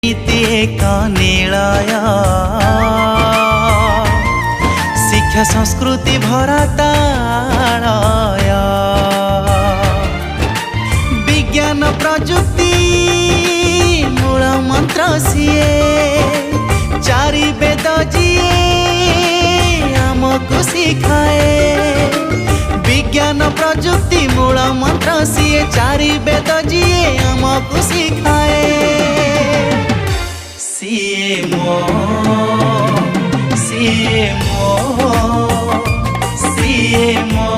नीति एक निलय शिक्षा संस्कृति भरा तालय विज्ञान प्रजुक्ति मूल मंत्र सीए चारि वेद जीए आमको शिखाए विज्ञान प्रजुक्ति मूल मंत्र सीए चारि वेद जीए आमको शिखाए सीए मो सीए मो सीए मो